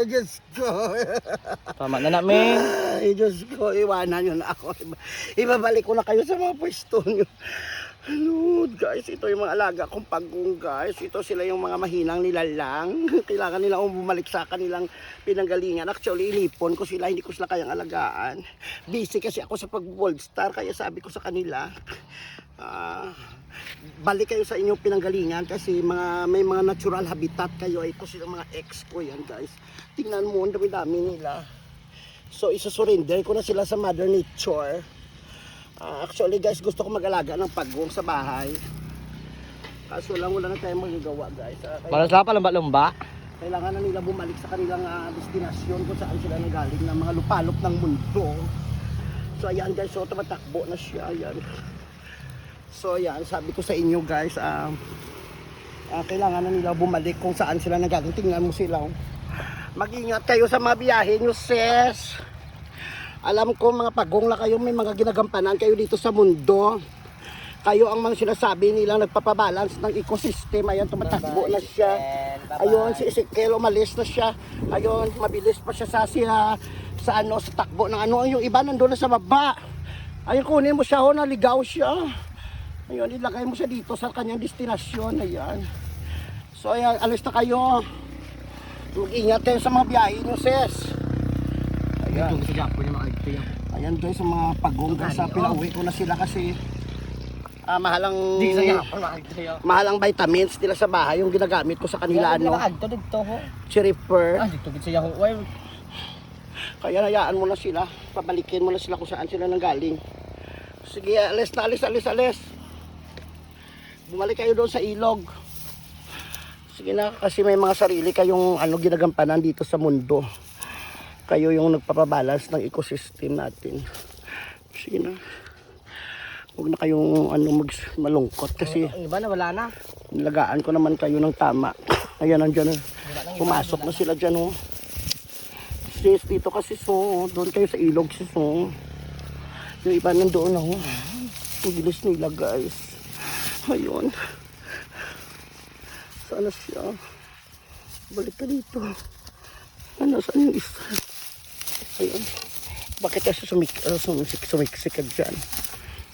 Diyos ko. Tama na namin. Ay, Diyos ko, iwanan nyo na ako. Ibabalik ko na kayo sa mga pwesto nyo. Lord, guys, ito yung mga alaga kong pagong, guys. Ito sila yung mga mahinang nilalang. Kailangan nila bumalik sa kanilang pinanggalingan. Actually, ilipon ko sila, hindi ko sila kayang alagaan. Busy kasi ako sa pag-World Star, kaya sabi ko sa kanila, balik kayo sa inyong pinanggalingan kasi may mga natural habitat kayo. Ito silang mga ex ko yan, guys. Tingnan mo, ang dami-dami nila. So, isa-surrender ko na sila sa Mother Nature. Actually guys, gusto ko mag-alaga ng pagong sa bahay. Kaso lang wala na tayong magagawa, guys. Para sa palumba-lumba. Kailangan na nila bumalik sa kanilang destinasyon kung saan sila nagaling ng mga lupalop ng mundo. So ayan guys, so tumatakbo na siya. Ayan. So ayan, sabi ko sa inyo guys, kailangan na nila bumalik kung saan sila nagaling. Tingnan mo sila. Mag-ingat kayo sa mga biyahe nyo, sis. Alam ko mga pagong na kayo, may mga ginagampanan kayo dito sa mundo. Kayo ang mga sinasabi nilang nagpapabalance ng ecosystem. Ayan, tumatakbo na siya. Ayun, si Ezekiel umalis na siya. Ayun, mabilis pa siya sa takbo ng ano. Yung iba nandun na sa baba. Ayun, kunin mo siya, naligaw siya. Ayun, ilagay mo siya dito sa kanyang destinasyon. Ayan. So ayan, alis na kayo. Mag-ingat kayo sa mga biyahe nyo, sis. Ayan. Ayan guys, sa mga pagong guys, pinauwi ko na sila kasi mahalang vitamins nila sa bahay yung ginagamit ko sa kanila, ano, Chiriper. Kaya hayaan mo na sila, pabalikin mo na sila kung saan sila nanggaling. Sige, alis. Bumalik kayo doon sa ilog. Sige na, kasi may mga sarili kayong ginagampanan dito sa mundo. Kayo yung nagpapabalance ng ecosystem natin. Sige na. Huwag na kayong malungkot kasi Iba na, wala na. nilagaan ko naman kayo ng tama. Ayan, nandiyan. Pumasok na sila dyan, oh. Sis, dito kasi doon kayo sa ilog, sis, oh. Yung iba nandoon, oh. Ang bilis nila, guys. Ayun. Sana siya. Balik ka dito. Saan yung isa? Ayun. Bakit kasi sumiksik ka dyan?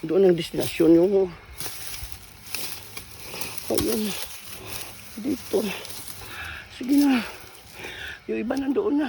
Doon ang destinasyon yung... Ayun. Dito. Sige na. Yung iba nandoon na.